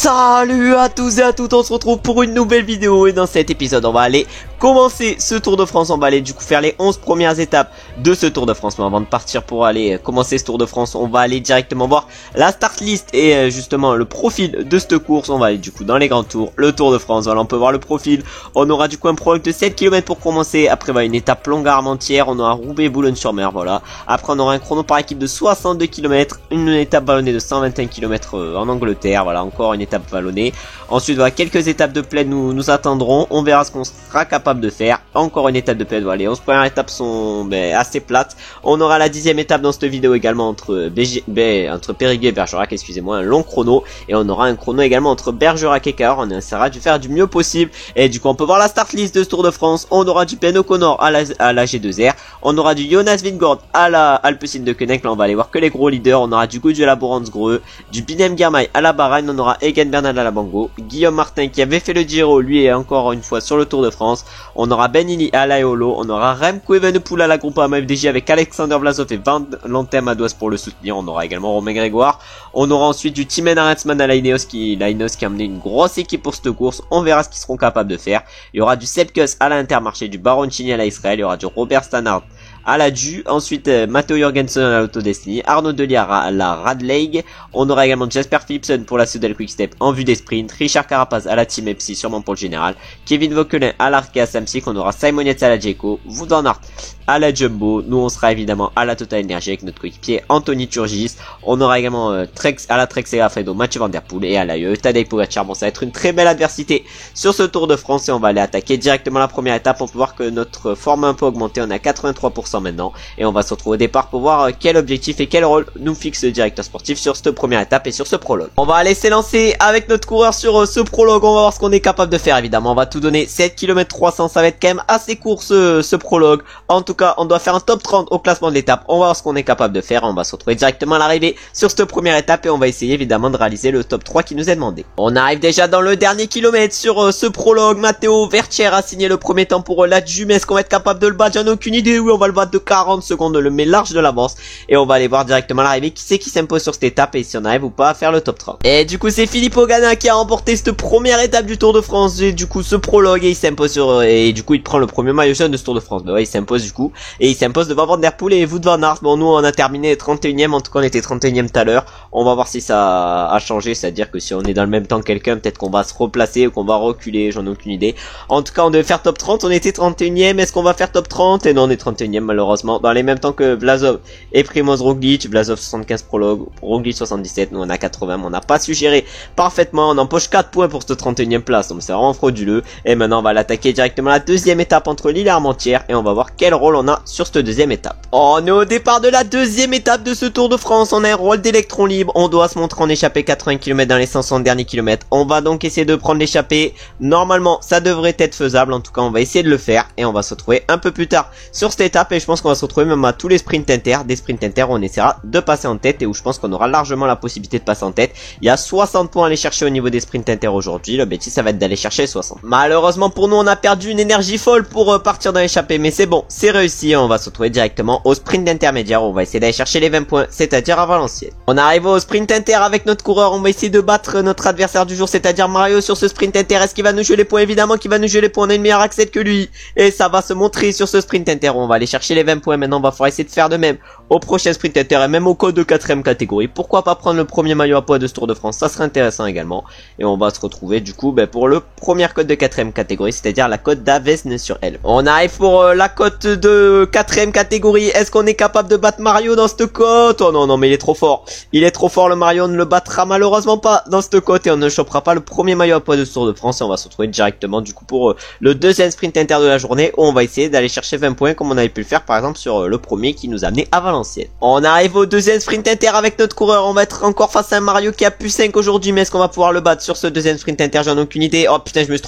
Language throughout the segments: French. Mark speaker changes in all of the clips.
Speaker 1: Salut à tous et à toutes, on se retrouve pour une nouvelle vidéo et dans cet épisode on va aller commencer ce Tour de France. On va aller du coup faire les 11 premières étapes de ce Tour de France. Mais avant de partir pour aller commencer ce Tour de France, on va aller directement voir la start list et justement le profil de cette course. On va aller du coup dans les grands tours, le Tour de France. Voilà, on peut voir le profil. On aura du coup un prologue de 7 km pour commencer. Après voilà, une étape longue à Armentières. On aura Roubaix-Boulogne-sur-Mer, voilà. Après on aura un chrono par équipe de 62 km, une étape vallonnée de 121 km en Angleterre. Voilà, encore une étape vallonnée. Ensuite voilà, quelques étapes de plaine nous attendront. On verra ce qu'on sera capable de faire. Encore une étape de plaine. Voilà, les 11 premières étapes sont assez plates. On aura la 10e étape dans cette vidéo également entre Périgueux et Bergerac, excusez-moi, un long chrono. Et on aura un chrono également entre Bergerac et Cahors. On essaiera de faire du mieux possible. Et du coup on peut voir la start list de ce Tour de France. On aura du Ben O'Connor à la G2R. On aura du Jonas Vingegaard à la Alpecin de Koenig. Là on va aller voir que les gros leaders. On aura du Goodyear à la Boransgreux, du Binem Girmay à la Bahreïn. On aura Egan Bernal à la Bango, Guillaume Martin qui avait fait le Giro, lui est encore une fois sur le Tour de France. On aura Benini à la Eolo. On aura Remco Evenepoel à la Groupama FDJ avec Alexander Vlasov et Van Lantem Adoas pour le soutenir. On aura également Romain Grégoire. On aura ensuite du Timen Arensman à la Ineos qui a amené une grosse équipe pour cette course. On verra ce qu'ils seront capables de faire. Il y aura du Sepkus à l'Intermarché, du Baroncini à la Israël. Il y aura du Robert Stannard à la DU, ensuite Matteo Jorgensen à l'Autodestiny, Arnaud Deliar à la Radleig, on aura également Jasper Philipsen pour la Soudal Quickstep en vue des sprints, Richard Carapaz à la Team Epsi sûrement pour le général, Kevin Vauquelin à l'Arkea Samsic, on aura Simon Yates à la Jayco, Wout van Aert à la Jumbo, nous on sera évidemment à la Total Energy avec notre coéquipier Anthony Turgis, on aura également à la Trek Segafredo Mathieu Van Der Poel et à la Tadej Pogacar. Bon, ça va être une très belle adversité sur ce Tour de France et on va aller attaquer directement la première étape. On peut voir que notre forme a un peu augmenté, on est à 83% maintenant et on va se retrouver au départ pour voir quel objectif et quel rôle nous fixe le directeur sportif sur cette première étape et sur ce prologue. On va aller s'élancer avec notre coureur sur ce prologue, on va voir ce qu'on est capable de faire. Évidemment on va tout donner, 7 km 300, ça va être quand même assez court ce prologue. En tout cas on doit faire un top 30 au classement de l'étape, on va voir ce qu'on est capable de faire. On va se retrouver directement à l'arrivée sur cette première étape et on va essayer évidemment de réaliser le top 3 qui nous est demandé. On arrive déjà dans le dernier kilomètre sur ce prologue. Matteo Vertier a signé le premier temps pour la DU, mais est-ce qu'on va être capable de le battre? J'en ai aucune idée. Oui, on va le battre de 40 secondes, le met large de l'avance et on va aller voir directement à l'arrivée qui c'est qui s'impose sur cette étape et si on arrive ou pas à faire le top 30. Et du coup c'est Filippo Ganna qui a remporté cette première étape du Tour de France et du coup ce prologue et il s'impose sur et du coup il prend le premier maillot jaune de ce Tour de France. Bah ouais, il s'impose du coup et il s'impose devant Van Der Poel et Wout van Aert. Bon, nous on a terminé 31ème, en tout cas on était 31ème tout à l'heure. On va voir si ça a changé, c'est-à-dire que si on est dans le même temps que quelqu'un, peut-être qu'on va se replacer ou qu'on va reculer, j'en ai aucune idée. En tout cas on devait faire top 30, on était 31ème, est-ce qu'on va faire top 30? Et non, on est 31ème malheureusement, dans les mêmes temps que Vlasov et Primoz Roglic. Vlasov 75 prologue, Roglic 77, nous on a 80, mais on n'a pas su gérer parfaitement, on empoche 4 points pour cette 31ème place, donc c'est vraiment frauduleux. Et maintenant on va l'attaquer directement la deuxième étape entre Lille et Armentières et on va voir quel rôle on a sur cette deuxième étape. On est au départ de la deuxième étape de ce Tour de France, on a un rôle d'électron libre, on doit se montrer en échappée 80 km dans les 500 derniers kilomètres. On va donc essayer de prendre l'échappée, normalement ça devrait être faisable, en tout cas on va essayer de le faire et on va se retrouver un peu plus tard sur cette étape et je pense qu'on va se retrouver même à tous les sprints inter, des sprints inter où on essaiera de passer en tête et où je pense qu'on aura largement la possibilité de passer en tête. Il y a 60 points à aller chercher au niveau des sprints inter aujourd'hui, l'objectif ça va être d'aller chercher 60. Malheureusement pour nous on a perdu une énergie folle pour partir dans l'échappée, mais c'est bon, c'est réussi, on va se retrouver directement au sprint intermédiaire, on va essayer d'aller chercher les 20 points, c'est-à-dire à Valenciennes. On arrive au sprint inter avec notre coureur, on va essayer de battre notre adversaire du jour, c'est-à-dire Mario sur ce sprint inter. Est-ce qu'il va nous jouer les points? Évidemment qu'il va nous jouer les points, on a une meilleure accès que lui et ça va se montrer sur ce sprint inter. On va aller chercher les 20 points, maintenant on va falloir essayer de faire de même au prochain sprint inter et même au code de 4ème catégorie. Pourquoi pas prendre le premier maillot à poids de ce Tour de France, ça serait intéressant également. Et on va se retrouver du coup pour le premier code de 4ème catégorie, c'est-à-dire la cote d'Avesnes sur elle. On arrive pour la cote de 4ème catégorie. Est-ce qu'on est capable de battre Mario dans cette cote? Oh non, mais il est trop fort. Il est trop fort le Mario, on ne le battra malheureusement pas dans cette cote et on ne chopera pas le premier maillot à poids de ce Tour de France et on va se retrouver directement du coup pour le deuxième sprint inter de la journée où on va essayer d'aller chercher 20 points comme on avait pu le faire par exemple sur le premier qui nous a amené à Valenciennes. On arrive au deuxième sprint inter avec notre coureur, on va être encore face à un Mario qui a plus 5 aujourd'hui, mais est-ce qu'on va pouvoir le battre sur ce deuxième sprint inter? J'en ai aucune idée. Oh putain, je me suis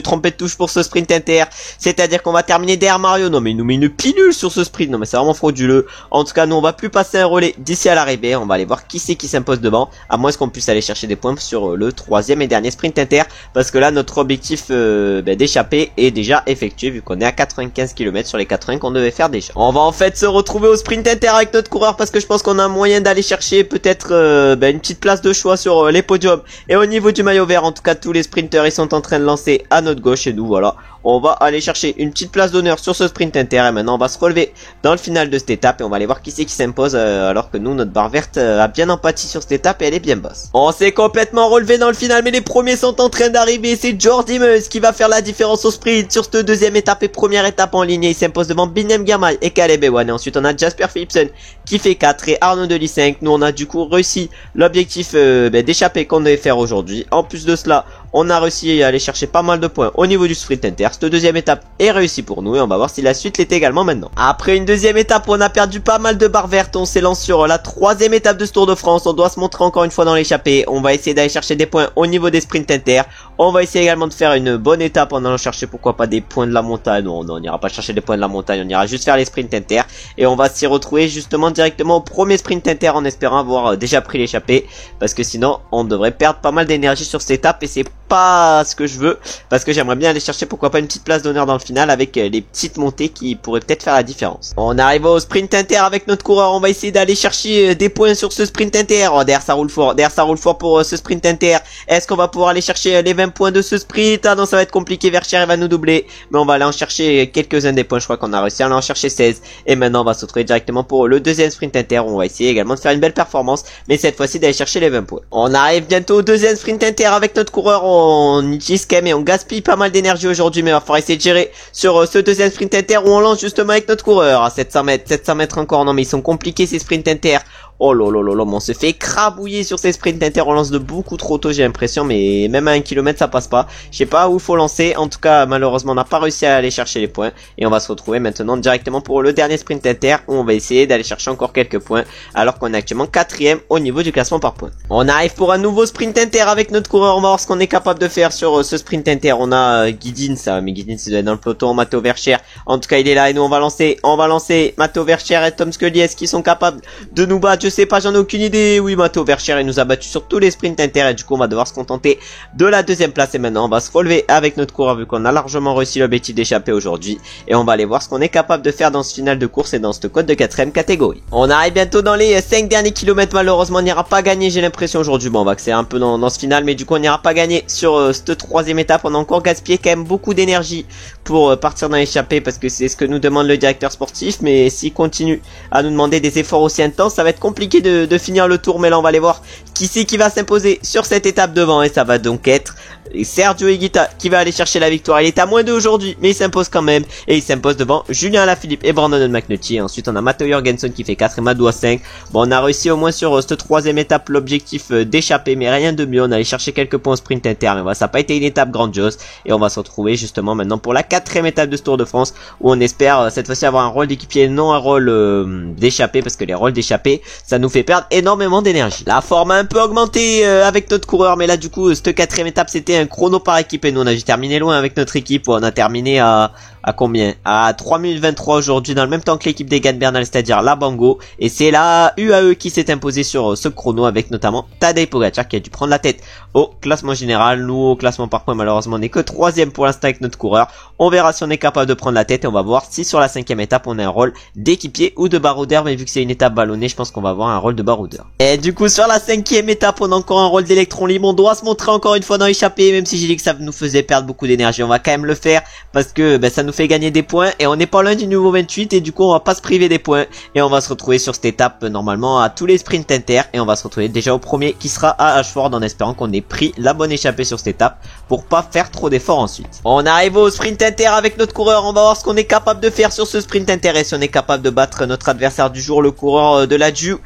Speaker 1: trompé de touche, pour ce sprint inter, c'est-à-dire qu'on va terminer derrière Mario. Non mais il nous met une pilule sur ce sprint, non mais c'est vraiment frauduleux. En tout cas nous on va plus passer un relais d'ici à l'arrivée, on va aller voir qui c'est qui s'impose devant, à moins qu'on puisse aller chercher des points sur le troisième et dernier sprint inter, parce que là notre objectif d'échapper est déjà effectué vu qu'on est à 95 km sur les 80 qu'on devait faire déjà. On va en fait se retrouver au sprint inter avec notre coureur parce que je pense qu'on a moyen d'aller chercher peut-être une petite place de choix sur les podiums. Et au niveau du maillot vert, en tout cas tous les sprinters ils sont en train de lancer à notre gauche et nous voilà. On va aller chercher une petite place d'honneur sur ce sprint inter et maintenant on va se relever dans le final de cette étape et on va aller voir qui c'est qui s'impose alors que nous notre barre verte a bien empathie sur cette étape et elle est bien basse. On s'est complètement relevé dans le final mais les premiers sont en train d'arriver. C'est Jordi Meus qui va faire la différence au sprint sur cette deuxième étape et première étape en ligne. Il s'impose devant Binem Girmay et Caleb Ewan et ensuite on a Jasper Philipsen qui fait 4 et Arnaud Delis 5. Nous on a du coup réussi l'objectif d'échapper qu'on devait faire aujourd'hui. En plus de cela on a réussi à aller chercher pas mal de points au niveau du sprint inter. Cette deuxième étape est réussie pour nous et on va voir si la suite l'est également maintenant. Après une deuxième étape où on a perdu pas mal de barres vertes, on s'élance sur la troisième étape de ce Tour de France. On doit se montrer encore une fois dans l'échappée. On va essayer d'aller chercher des points au niveau des sprints inter. On va essayer également de faire une bonne étape en allant chercher pourquoi pas des points de la montagne. Non, on n'ira pas chercher des points de la montagne, on ira juste faire les sprints inter. Et on va s'y retrouver justement directement au premier sprint inter en espérant avoir déjà pris l'échappée. Parce que sinon on devrait perdre pas mal d'énergie sur cette étape et c'est pas ce que je veux. Parce que j'aimerais bien aller chercher pourquoi pas une petite place d'honneur dans le final avec les petites montées qui pourraient peut-être faire la différence. On arrive au sprint inter avec notre coureur. On va essayer d'aller chercher des points sur ce sprint inter. Oh, derrière ça roule fort. Derrière ça roule fort pour ce sprint inter. Est-ce qu'on va pouvoir aller chercher les 20 points de ce sprint? Ah non, ça va être compliqué. Vercher il va nous doubler. Mais on va aller en chercher quelques-uns des points. Je crois qu'on a réussi à aller en chercher 16. Et maintenant on va se retrouver directement pour le deuxième sprint inter. On va essayer également de faire une belle performance. Mais cette fois-ci d'aller chercher les 20 points. On arrive bientôt au deuxième sprint inter avec notre coureur. On utilise quand même et on gaspille pas mal d'énergie aujourd'hui. Mais il va falloir essayer de gérer sur ce deuxième sprint inter où on lance justement avec notre coureur à 700 mètres encore. Non mais ils sont compliqués ces sprints inter. Oh lolo, on se fait crabouiller sur ces sprints inter, on lance de beaucoup trop tôt j'ai l'impression, mais même à 1 km ça passe pas. Je sais pas où il faut lancer, en tout cas malheureusement on n'a pas réussi à aller chercher les points. Et on va se retrouver maintenant directement pour le dernier sprint inter où on va essayer d'aller chercher encore quelques points alors qu'on est actuellement 4ème au niveau du classement par points. On arrive pour un nouveau sprint inter avec notre coureur, on va voir ce qu'on est capable de faire sur ce sprint inter. On a Giddins, mais Giddins il doit être dans le peloton, Matteo Vercher, en tout cas il est là et nous on va lancer Matteo Vercher et Tom Scully. Est-ce qu'ils sont capables de nous battre? Je sais pas, j'en ai aucune idée. Oui, Matteo Vercher il nous a battu sur tous les sprints inter et du coup on va devoir se contenter de la deuxième place. Et maintenant on va se relever avec notre coureur vu qu'on a largement réussi l'objectif d'échapper aujourd'hui. Et on va aller voir ce qu'on est capable de faire dans ce final de course et dans ce code de 4ème catégorie. On arrive bientôt dans les 5 derniers kilomètres. Malheureusement on n'ira pas gagner j'ai l'impression aujourd'hui. Bon on va accélérer un peu dans ce final mais du coup on n'ira pas gagner sur cette troisième étape. On a encore gaspillé quand même beaucoup d'énergie pour partir dans l'échappée parce que c'est ce que nous demande le directeur sportif. Mais s'il continue à nous demander des efforts aussi intenses, ça va être compliqué de finir le tour. Mais là on va aller voir qui c'est qui va s'imposer sur cette étape devant et ça va donc être Sergio Higuita qui va aller chercher la victoire. Il est à moins 2 aujourd'hui mais il s'impose quand même et il s'impose devant Julien Alaphilippe et Brandon McNulty. Ensuite on a Matteo Jorgensen qui fait 4 et Madou à 5. Bon on a réussi au moins sur cette troisième étape l'objectif d'échapper mais rien de mieux. On allait chercher quelques points au sprint inter mais voilà, ça n'a pas été une étape grandiose et on va se retrouver justement maintenant pour la 4ème étape de ce Tour de France où on espère cette fois-ci avoir un rôle d'équipier, non un rôle d'échappée parce que les rôles d'échappée ça nous fait perdre énormément d'énergie. La forme a un peu augmenté avec notre coureur mais là du coup cette 4ème étape c'était un chrono par équipe et nous on a terminé loin avec notre équipe où on a terminé à combien? À 3 minutes 23 aujourd'hui dans le même temps que l'équipe d'Egan Bernal, c'est-à-dire la Bango. Et c'est la UAE qui s'est imposée sur ce chrono avec notamment Tadej Pogacar qui a dû prendre la tête au classement général. Nous au classement par points malheureusement on n'est que 3ème pour l'instant avec notre coureur. On verra si on est capable de prendre la tête et on va voir si sur la 5ème étape on a un rôle d'équipier ou de baroudeur. Mais vu que c'est une étape ballonnée je pense qu'on va avoir un rôle de baroudeur. Et du coup sur la 5ème étape on a encore un rôle d'électron libre. On doit se montrer encore une fois dans l'échappée même si j'ai dit que ça nous faisait perdre beaucoup d'énergie. On va quand même le faire parce que ça nous fait gagner des points et on n'est pas loin du niveau 28 et du coup on va pas se priver des points et on va se retrouver sur cette étape normalement à tous les sprints inter et on va se retrouver déjà au premier qui sera à Ashford en espérant qu'on ait pris la bonne échappée sur cette étape pour pas faire trop d'efforts ensuite. On arrive au sprint inter avec notre coureur, on va voir ce qu'on est capable de faire sur ce sprint inter et si on est capable de battre notre adversaire du jour, le coureur de la Ju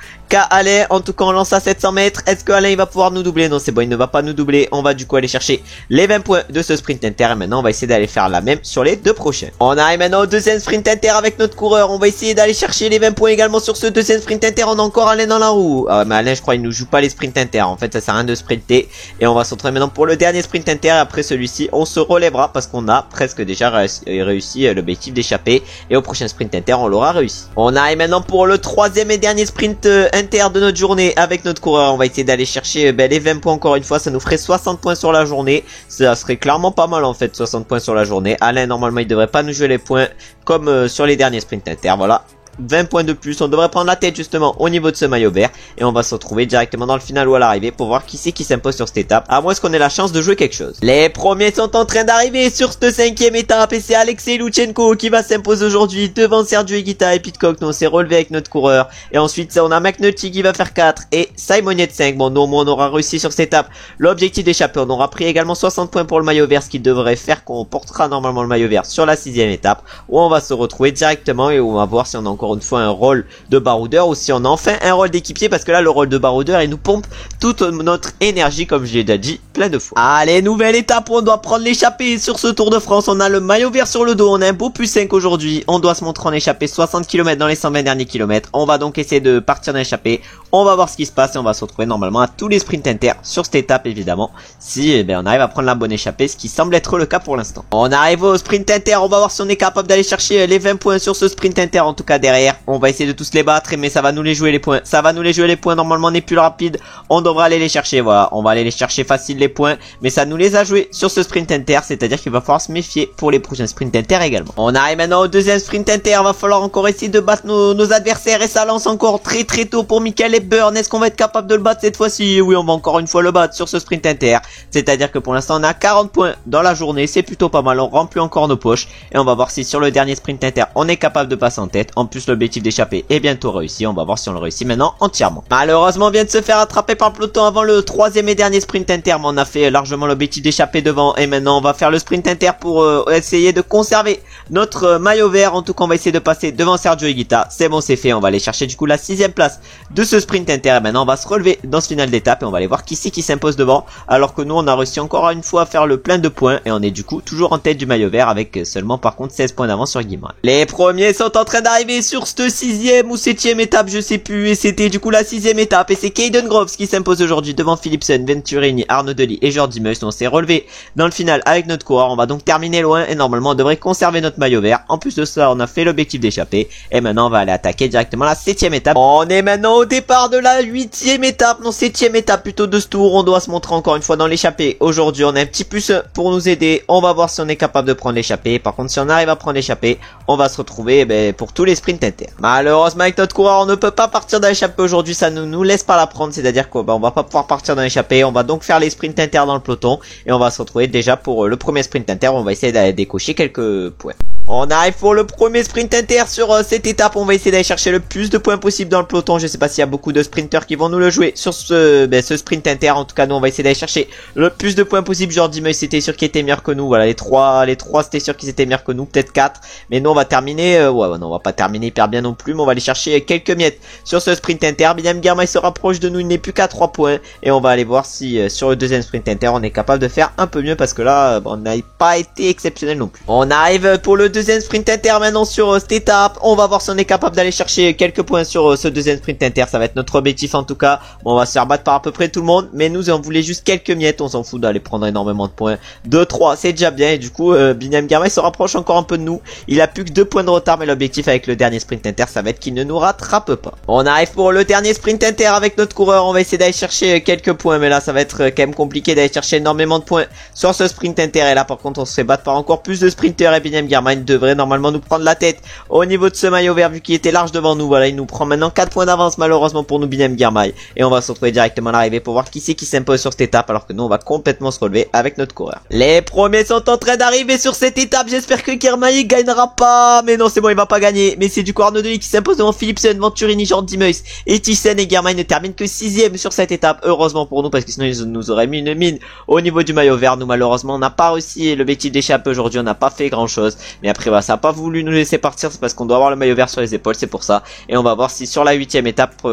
Speaker 1: Alain. En tout cas on lance à 700 mètres. Est-ce que Alain il va pouvoir nous doubler? Non c'est bon, il ne va pas nous doubler. On va du coup aller chercher les 20 points de ce sprint inter et maintenant on va essayer d'aller faire la même sur les 2 prochains. On arrive maintenant au deuxième sprint inter avec notre coureur. On va essayer d'aller chercher les 20 points également sur ce deuxième sprint inter. On a encore Alain dans la roue. Ah mais Alain je crois il nous joue pas les sprint inter. En fait ça sert à rien de sprinter. Et on va se retrouver maintenant pour le dernier sprint inter. Et après celui-ci on se relèvera parce qu'on a presque déjà réussi l'objectif d'échapper. Et au prochain sprint inter on l'aura réussi. On arrive maintenant pour le troisième et dernier sprint inter de notre journée avec notre coureur. On va essayer d'aller chercher les 20 points encore une fois. Ça nous ferait 60 points sur la journée. Ça serait clairement pas mal en fait 60 points sur la journée. Alain normalement il devrait pas nous jouer les points comme sur les derniers sprints inter. Voilà. 20 points de plus. On devrait prendre la tête justement au niveau de ce maillot vert. Et on va se retrouver directement dans le final ou à l'arrivée pour voir qui c'est qui s'impose sur cette étape. À moins qu'on ait la chance de jouer quelque chose. Les premiers sont en train d'arriver sur cette 5e étape. Et c'est Alexei Luchenko qui va s'imposer aujourd'hui devant Sergio Higuita et Pidcock. Nous on s'est relevé avec notre coureur. Et ensuite on a McNulty qui va faire 4 et Simoniette 5. Bon, nous on aura réussi sur cette étape l'objectif d'échapper. On aura pris également 60 points pour le maillot vert, ce qui devrait faire qu'on portera normalement le maillot vert sur la 6e étape, où on va se retrouver directement et où on va voir si on a encore une fois un rôle de baroudeur ou si on a enfin un rôle d'équipier, parce que là le rôle de baroudeur il nous pompe toute notre énergie, comme je l'ai déjà dit plein de fois. Allez, nouvelle étape où on doit prendre l'échappée sur ce Tour de France. On a le maillot vert sur le dos, on a un beau +5 aujourd'hui. On doit se montrer en échappée 60 km dans les 120 derniers kilomètres. On va donc essayer de partir en échappée. On va voir ce qui se passe et on va se retrouver normalement à tous les sprints inter sur cette étape évidemment, si on arrive à prendre la bonne échappée, ce qui semble être le cas pour l'instant. On arrive au sprint inter, on va voir si on est capable d'aller chercher les 20 points sur ce sprint inter. En tout cas derrière, on va essayer de tous les battre, mais ça va nous les jouer les points. Ça va nous les jouer les points, normalement on est plus rapide, on devra aller les chercher, voilà, on va aller les chercher facile les points, mais ça nous les a joués sur ce sprint inter, c'est-à-dire qu'il va falloir se méfier pour les prochains sprint inter également. On arrive maintenant au deuxième sprint inter, va falloir encore essayer de battre nos adversaires et ça lance encore très tôt pour Michael et Burn. Est-ce qu'on va être capable de le battre cette fois-ci? Oui, on va encore une fois le battre sur ce sprint inter, c'est-à-dire que pour l'instant on a 40 points dans la journée, c'est plutôt pas mal, on remplit encore nos poches et on va voir si sur le dernier sprint inter on est capable de passer en tête. En plus l'objectif d'échapper est bientôt réussi, on va voir si on le réussit maintenant entièrement. Malheureusement on vient de se faire attraper par le peloton avant le troisième et dernier sprint inter, mais on a fait largement l'objectif d'échapper devant et maintenant on va faire le sprint inter pour essayer de conserver notre maillot vert. En tout cas on va essayer de passer devant Sergio Higuita, c'est bon, c'est fait, on va aller chercher du coup la 6e place de ce sprint inter et maintenant on va se relever dans ce final d'étape et on va aller voir qui c'est qui s'impose devant, alors que nous on a réussi encore une fois à faire le plein de points et on est du coup toujours en tête du maillot vert avec seulement par contre 16 points d'avance sur Guimard. Les premiers sont en train d'arriver sur cette 6e ou 7e étape, je sais plus, et c'était du coup la 6e étape et c'est Caden Groves qui s'impose aujourd'hui devant Philipsen, Venturini, Arnaud Delis et Jordi Meus. On s'est relevé dans le final avec notre coureur, on va donc terminer loin et normalement on devrait conserver notre maillot vert. En plus de ça on a fait l'objectif d'échapper et maintenant on va aller attaquer directement la 7e étape. On est maintenant au départ de la 8e étape, non 7e étape plutôt de ce tour. On doit se montrer encore une fois dans l'échappée. Aujourd'hui on a un petit plus pour nous aider, on va voir si on est capable de prendre l'échappée. Par contre si on arrive à prendre l'échappée, on va se retrouver pour tous les sprints inter. Malheureusement avec notre coureur on ne peut pas partir dans l'échappée aujourd'hui, ça ne nous laisse pas la prendre, c'est-à-dire qu'on va pas pouvoir partir dans l'échappée. On va donc faire les sprints inter dans le peloton et on va se retrouver déjà pour le premier sprint inter. On va essayer d'aller décocher quelques points. On arrive pour le premier sprint inter sur cette étape. On va essayer d'aller chercher le plus de points possible dans le peloton. Je sais pas s'il y a beaucoup de sprinters qui vont nous le jouer sur ce sprint inter. En tout cas nous on va essayer d'aller chercher le plus de points possible. Jordi Meus c'était sûr qu'il était meilleur que nous. Voilà, les trois c'était sûr qu'ils étaient meilleurs que nous, peut-être 4. Mais nous on va terminer non, on va pas terminer hyper bien non plus, mais on va aller chercher quelques miettes sur ce sprint inter. William Girmay se rapproche de nous, il n'est plus qu'à 3 points et on va aller voir si sur le deuxième sprint inter on est capable de faire un peu mieux, parce que là on n'a pas été exceptionnel non plus. On arrive pour le deuxième sprint inter maintenant sur cette étape. On va voir si on est capable d'aller chercher quelques points sur ce deuxième sprint inter. Ça va être notre objectif en tout cas. Bon, on va se faire battre par à peu près tout le monde, mais nous on voulait juste quelques miettes. On s'en fout d'aller prendre énormément de points. 2-3 c'est déjà bien et du coup William Girmay se rapproche encore un peu de nous. Il a plus que 2 points de retard, mais l'objectif avec le dernier sprint inter ça va être qu'il ne nous rattrape pas. On arrive pour le dernier sprint inter avec notre coureur. On va essayer d'aller chercher quelques points, mais là ça va être quand même compliqué d'aller chercher énormément de points sur ce sprint inter. Et là par contre on se fait battre par encore plus de sprinters et William Girmay devrait normalement nous prendre la tête au niveau de ce maillot vert vu qu'il était large devant nous. Voilà, il nous prend maintenant 4 points d'avance malheureusement pour nous, William Girmay, et on va se retrouver directement à l'arrivée pour voir qui c'est qui s'impose sur cette étape, alors que nous on va complètement se relever avec notre coureur. Les premiers sont en train d'arriver sur cette étape. J'espère que Girmay gagnera pas, mais non c'est bon, il va pas gagner, mais c'est du coup Arnaud Delis qui s'impose devant Philipsen, Venturini, Jordi Meus et Thyssen, et Girmay ne termine que 6ème sur cette étape. Heureusement pour nous, parce que sinon ils nous auraient mis une mine au niveau du maillot vert. Nous malheureusement on n'a pas réussi l'objectif d'échapper aujourd'hui, on n'a pas fait grand chose, mais après voilà, ça n'a pas voulu nous laisser partir, c'est parce qu'on doit avoir le maillot vert sur les épaules, c'est pour ça. Et on va voir si sur la 8ème étape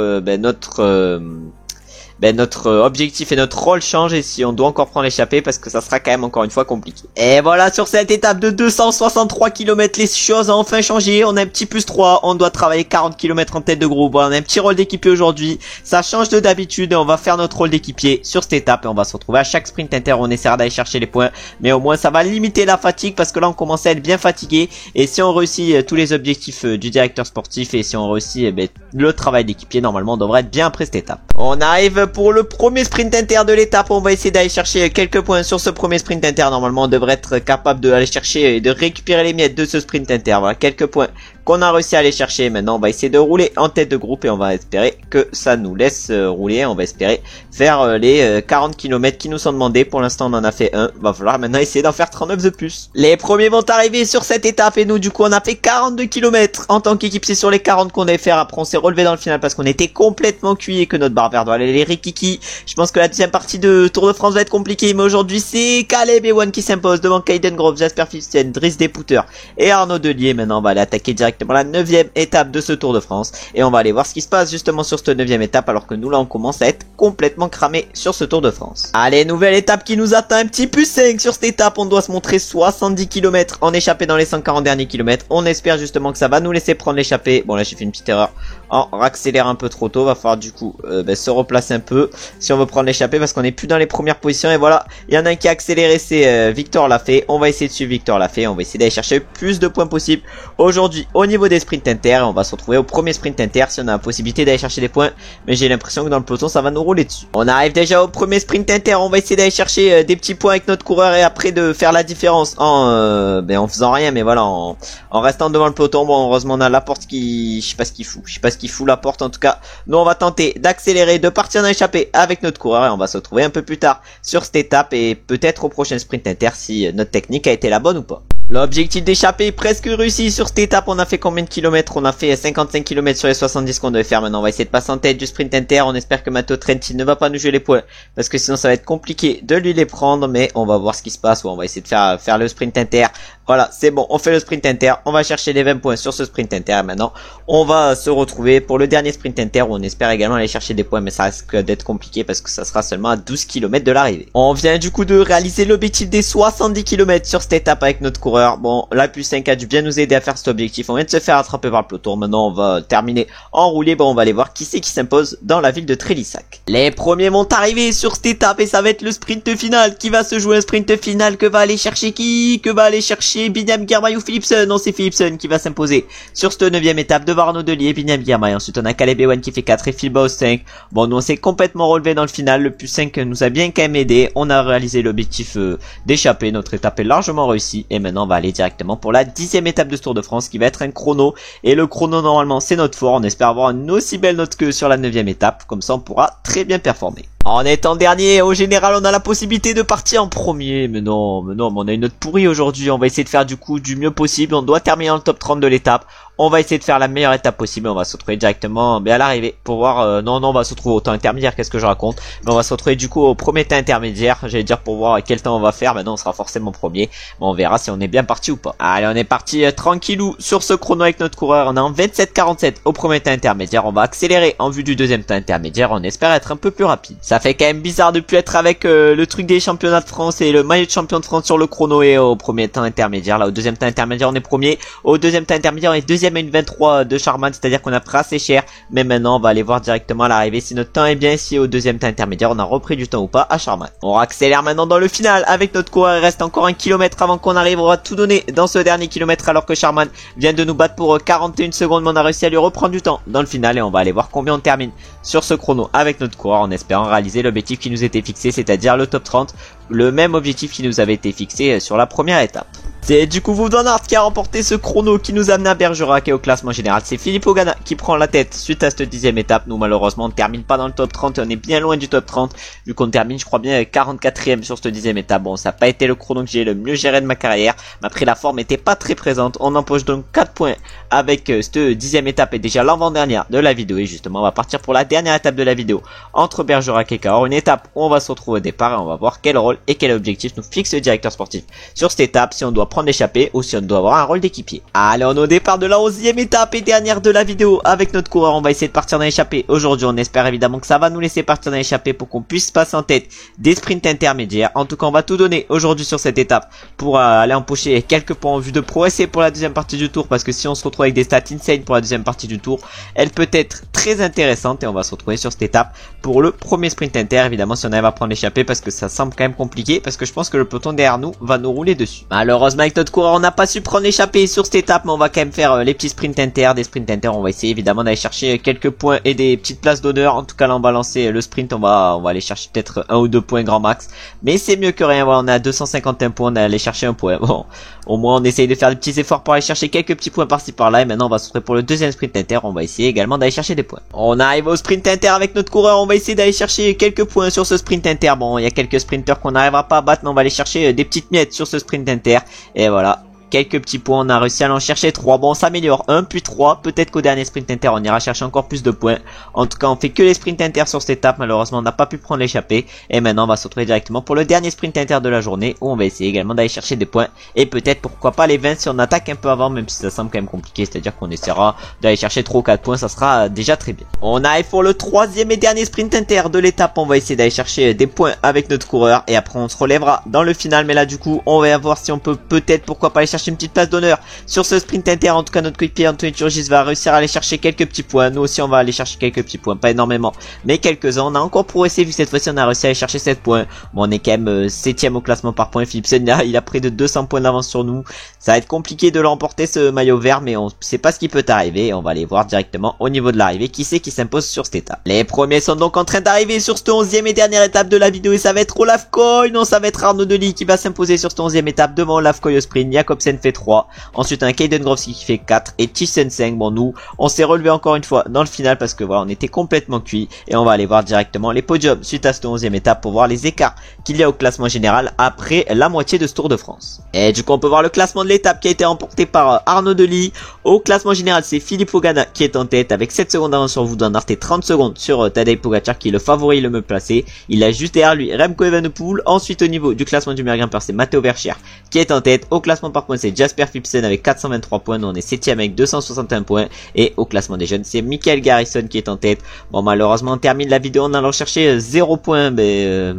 Speaker 1: notre objectif et notre rôle change et si on doit encore prendre l'échappée, parce que ça sera quand même encore une fois compliqué. Et voilà, sur cette étape de 263 km les choses ont enfin changé. On a un petit +3, on doit travailler 40 km en tête de groupe. Voilà, on a un petit rôle d'équipier aujourd'hui, ça change de d'habitude et on va faire notre rôle d'équipier sur cette étape et on va se retrouver à chaque sprint inter. On essaiera d'aller chercher les points, mais au moins ça va limiter la fatigue, parce que là on commence à être bien fatigué, et si on réussit tous les objectifs du directeur sportif et si on réussit le travail d'équipier, normalement on devrait être bien après cette étape. On arrive pour le premier sprint inter de l'étape. On va essayer d'aller chercher quelques points sur ce premier sprint inter. Normalement on devrait être capable d'aller chercher et de récupérer les miettes de ce sprint inter. Voilà, quelques points qu'on a réussi à aller chercher. Maintenant on va essayer de rouler en tête de groupe et on va espérer que ça nous laisse rouler. On va espérer faire les 40 km qui nous sont demandés. Pour l'instant on en a fait un, va falloir maintenant essayer d'en faire 39 de plus. Les premiers vont arriver sur cette étape et nous du coup on a fait 42 km en tant qu'équipe. C'est sur les 40 qu'on devait faire. Après on s'est relevé dans le final parce qu'on était complètement cuit et que notre barbare doit aller les rikiki. Je pense que la deuxième partie de Tour de France va être compliquée, mais aujourd'hui c'est Caleb Ewan qui s'impose devant Kaiden Grove, Jasper Philipsen, Driss Deputer et Arnaud Delier. Maintenant on va aller attaquer directement la 9e étape de ce Tour de France et on va aller voir ce qui se passe justement sur cette 9e étape, alors que nous là on commence à être complètement cramé sur ce Tour de France. Allez, nouvelle étape qui nous attend, un petit plus 5 sur cette étape. On doit se montrer 70 km en échappée dans les 140 derniers kilomètres. On espère justement que ça va nous laisser prendre l'échappée. Bon là j'ai fait une petite erreur en accélère un peu trop tôt, va falloir du coup se replacer un peu si on veut prendre l'échappée parce qu'on est plus dans les premières positions. Et voilà, il y en a un qui a accéléré, c'est Victor Lafay. On va essayer de suivre Victor Lafay, on va essayer d'aller chercher plus de points possible aujourd'hui au niveau des sprints inter, et on va se retrouver au premier sprint inter si on a la possibilité d'aller chercher des points, mais j'ai l'impression que dans le peloton ça va nous rouler dessus. On arrive déjà au premier sprint inter, on va essayer d'aller chercher des petits points avec notre coureur et après de faire la différence en faisant rien, mais voilà, en restant devant le peloton. Bon, heureusement on a Laporte qui, je sais pas ce qu'il fout Laporte. En tout cas nous on va tenter d'accélérer, de partir dans l'échappée avec notre coureur et on va se retrouver un peu plus tard sur cette étape et peut-être au prochain sprint inter si notre technique a été la bonne ou pas. L'objectif d'échapper est presque réussi sur cette étape. On a fait combien de kilomètres? On a fait 55 km sur les 70 qu'on devait faire. Maintenant on va essayer de passer en tête du sprint inter. On espère que Matteo Trentin ne va pas nous jouer les points parce que sinon ça va être compliqué de lui les prendre, mais on va voir ce qui se passe. On va essayer de faire le sprint inter. Voilà, c'est bon, on fait le sprint inter, on va chercher les 20 points sur ce sprint inter. Maintenant on va se retrouver pour le dernier sprint inter où on espère également aller chercher des points, mais ça risque d'être compliqué parce que ça sera seulement à 12 km de l'arrivée. On vient du coup de réaliser l'objectif des 70 km sur cette étape avec notre coureur. Bon, la plus 5 a dû bien nous aider à faire cet objectif. On vient de se faire attraper par le peloton. Maintenant on va terminer en roulé. Bon, on va aller voir qui c'est qui s'impose dans la ville de Trélissac. Les premiers vont arriver sur cette étape et ça va être le sprint final qui va se jouer. Un sprint final que va aller chercher qui? Que va aller chercher Binyam Girmay ou Philipsen? Non, c'est Philipsen qui va s'imposer sur cette 9e étape devant Arnaud Delier et Binyam Girmay. Ensuite on a Caleb Ewan qui fait 4 et Phil Baus 5. Bon, nous on s'est complètement relevé dans le final. Le plus 5 nous a bien quand même aidé. On a réalisé l'objectif d'échapper. Notre étape est largement réussie et maintenant on va aller directement pour la 10e étape de ce Tour de France qui va être un chrono, et le chrono normalement c'est notre fort. On espère avoir une aussi belle note que sur la 9e étape, comme ça on pourra très bien performer. En étant dernier, au général, on a la possibilité de partir en premier. Mais non, on a une note pourrie aujourd'hui. On va essayer de faire du coup du mieux possible. On doit terminer dans le top 30 de l'étape. On va essayer de faire la meilleure étape possible. On va se retrouver directement à l'arrivée pour voir. Non, on va se retrouver au temps intermédiaire. Qu'est-ce que je raconte? Mais on va se retrouver du coup au premier temps intermédiaire. J'allais dire pour voir quel temps on va faire. Maintenant, on sera forcément premier. Bon, on verra si on est bien parti ou pas. Allez, on est parti tranquillou sur ce chrono avec notre coureur. On est en 27,47 au premier temps intermédiaire. On va accélérer en vue du deuxième temps intermédiaire. On espère être un peu plus rapide. Ça fait quand même bizarre de plus être avec le truc des championnats de France et le maillot de champion de France sur le chrono et au premier temps intermédiaire. Là, au deuxième temps intermédiaire, on est premier. Au deuxième temps intermédiaire, on est deuxième à une 23 de Charman, c'est-à-dire qu'on a pris assez cher. Mais maintenant, on va aller voir directement à l'arrivée si notre temps est bien, si au deuxième temps intermédiaire, on a repris du temps ou pas à Charman. On accélère maintenant dans le final avec notre coureur. Il reste encore 1 kilomètre avant qu'on arrive. On va tout donner dans ce dernier kilomètre alors que Charman vient de nous battre pour 41 secondes. Mais on a réussi à lui reprendre du temps dans le final et on va aller voir combien on termine sur ce chrono avec notre coureur en espérant réaliser l'objectif qui nous était fixé, c'est-à-dire le top 30, le même objectif qui nous avait été fixé sur la première étape. C'est du coup Wout van Aert qui a remporté ce chrono qui nous a amené à Bergerac, et au classement général c'est Filippo Ganna qui prend la tête suite à cette 10e étape. Nous malheureusement on ne termine pas dans le top 30 et on est bien loin du top 30 vu qu'on termine je crois bien 44e sur cette 10e étape. Bon, ça n'a pas été le chrono que j'ai le mieux géré de ma carrière, mais après la forme était pas très présente. On empoche donc 4 points avec cette 10e étape et déjà l'avant-dernière de la vidéo, et justement on va partir pour la dernière étape de la vidéo entre Bergerac et Cahors, une étape où on va se retrouver au départ et on va voir quel rôle et quel objectif nous fixe le directeur sportif sur cette étape, si on doit prendre l'échappée ou si on doit avoir un rôle d'équipier. Allez, on est au départ de la 11e étape et dernière de la vidéo avec notre coureur. On va essayer de partir dans l'échappée. Aujourd'hui on espère évidemment que ça va nous laisser partir dans l'échappée pour qu'on puisse passer en tête des sprints intermédiaires. En tout cas on va tout donner aujourd'hui sur cette étape pour aller empocher quelques points en vue de progresser pour la deuxième partie du tour, parce que si on se retrouve avec des stats insane pour la deuxième partie du tour, elle peut être très intéressante et on va se retrouver sur cette étape pour le premier sprint inter, évidemment si on arrive à prendre l'échappée, parce que ça semble quand même compliqué, parce que je pense que le peloton derrière nous va nous rouler dessus. Malheureusement avec notre coureur, on n'a pas su prendre l'échappée sur cette étape, mais on va quand même faire les petits sprints inter, des sprints inter. On va essayer évidemment d'aller chercher quelques points et des petites places d'honneur. En tout cas là on va lancer le sprint, on va aller chercher peut-être 1 ou 2 points grand max, mais c'est mieux que rien. Voilà, on est à 251 points, on est allé chercher un point. Bon, au moins on essaye de faire des petits efforts pour aller chercher quelques petits points par-ci par-là, et maintenant on va se retrouver pour le deuxième sprint inter. On va essayer également d'aller chercher des points. On arrive au sprint inter avec notre coureur, on va essayer d'aller chercher quelques points sur ce sprint inter. Bon, il y a quelques sprinters qu'on n'arrivera pas à battre, mais on va aller chercher des petites miettes sur ce sprint inter, et voilà. Quelques petits points, on a réussi à en chercher 3. Bon, on s'améliore, 1 puis 3. Peut-être qu'au dernier sprint inter, on ira chercher encore plus de points. En tout cas, on fait que les sprints inter sur cette étape. Malheureusement, on n'a pas pu prendre l'échappée. Et maintenant, on va se retrouver directement pour le dernier sprint inter de la journée, où on va essayer également d'aller chercher des points. Et peut-être, pourquoi pas, les 20 si on attaque un peu avant, même si ça semble quand même compliqué. C'est-à-dire qu'on essaiera d'aller chercher 3 ou 4 points. Ça sera déjà très bien. On arrive pour le troisième et dernier sprint inter de l'étape. On va essayer d'aller chercher des points avec notre coureur. Et après, on se relèvera dans le final. Mais là, du coup, on va voir si on peut peut-être, pourquoi pas, aller chercher une petite place d'honneur sur ce sprint inter. En tout cas, notre coéquipier Anthony Turgis va réussir à aller chercher quelques petits points. Nous aussi, on va aller chercher quelques petits points, pas énormément, mais quelques-uns. On a encore progressé vu que cette fois-ci on a réussi à aller chercher 7 points. Bon, on est quand même 7ème au classement par points. Philipsen, il a près de 200 points d'avance sur nous. Ça va être compliqué de l'emporter ce maillot vert, mais on sait pas ce qui peut arriver. On va aller voir directement au niveau de l'arrivée qui c'est qui s'impose sur cette étape. Les premiers sont donc en train d'arriver sur cette 11ème et dernière étape de la vidéo, et ça va être Olaf Koy. Non, ça va être Arnaud Delis qui va s'imposer sur cette 11ème étape devant Olaf Koy au sprint. Jakobsen fait 3. Ensuite un Kaden Growski qui fait 4 et Thyssen 5. Bon, nous on s'est relevé encore une fois dans le final parce que voilà, on était complètement cuit, et on va aller voir directement les podiums suite à cette 11ème étape pour voir les écarts qu'il y a au classement général après la moitié de ce Tour de France. Et du coup on peut voir le classement de l'étape qui a été remporté par Arnaud Delis. Au classement général, c'est Philippe Ogana qui est en tête avec 7 secondes d'avance sur Wout van Aert et 30 secondes sur Tadej Pogacar qui est le favori le mieux placé. Il a juste derrière lui Remco Evenepoel. Ensuite au niveau du classement du meilleur grimpeur, c'est Matteo Verchères qui est en tête. Au classement par points, c'est Jasper Philipsen avec 423 points. Nous on est 7ème avec 261 points. Et au classement des jeunes, c'est Michael Garrison qui est en tête. Bon, malheureusement on termine la vidéo en allant chercher 0 points, mais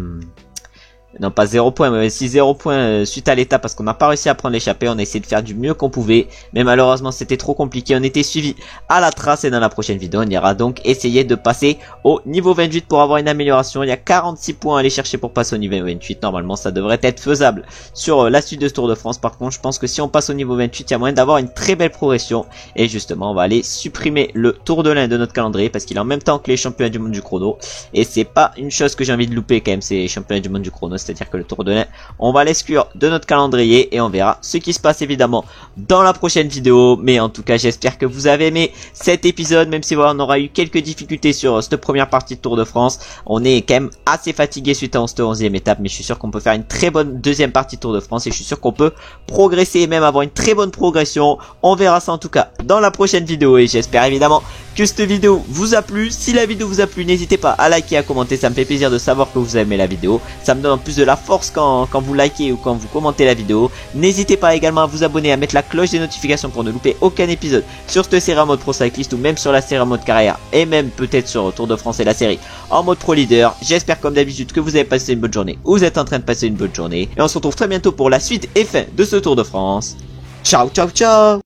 Speaker 1: non, pas 0 points, mais aussi 0 points suite à l'étape parce qu'on n'a pas réussi à prendre l'échappée. On a essayé de faire du mieux qu'on pouvait, mais malheureusement c'était trop compliqué. On était suivi à la trace, et dans la prochaine vidéo on ira donc essayer de passer au niveau 28 pour avoir une amélioration. Il y a 46 points à aller chercher pour passer au niveau 28. Normalement ça devrait être faisable sur la suite de ce Tour de France. Par contre je pense que si on passe au niveau 28, il y a moyen d'avoir une très belle progression, et justement on va aller supprimer le Tour de l'Inde de notre calendrier parce qu'il est en même temps que les championnats du monde du chrono, et c'est pas une chose que j'ai envie de louper quand même, ces championnats du monde du chrono. C'est-à-dire que le Tour de l'Inde, on va l'exclure de notre calendrier, et on verra ce qui se passe évidemment dans la prochaine vidéo. Mais en tout cas j'espère que vous avez aimé cet épisode, même si voilà, on aura eu quelques difficultés sur cette première partie de Tour de France. On est quand même assez fatigué suite à cette 11ème étape, mais je suis sûr qu'on peut faire une très bonne deuxième partie de Tour de France, et je suis sûr qu'on peut progresser et même avoir une très bonne progression. On verra ça en tout cas dans la prochaine vidéo, et j'espère évidemment que cette vidéo vous a plu. Si la vidéo vous a plu, n'hésitez pas à liker, à commenter, ça me fait plaisir de savoir que vous avez aimé la vidéo. Ça me donne en plus de la force quand vous likez ou quand vous commentez la vidéo. N'hésitez pas également à vous abonner, à mettre la cloche des notifications pour ne louper aucun épisode sur cette série en mode Pro Cyclist, ou même sur la série en mode carrière, et même peut-être sur Tour de France et la série en mode Pro Leader. J'espère comme d'habitude que vous avez passé une bonne journée, ou vous êtes en train de passer une bonne journée, et on se retrouve très bientôt pour la suite et fin de ce Tour de France. Ciao ciao ciao.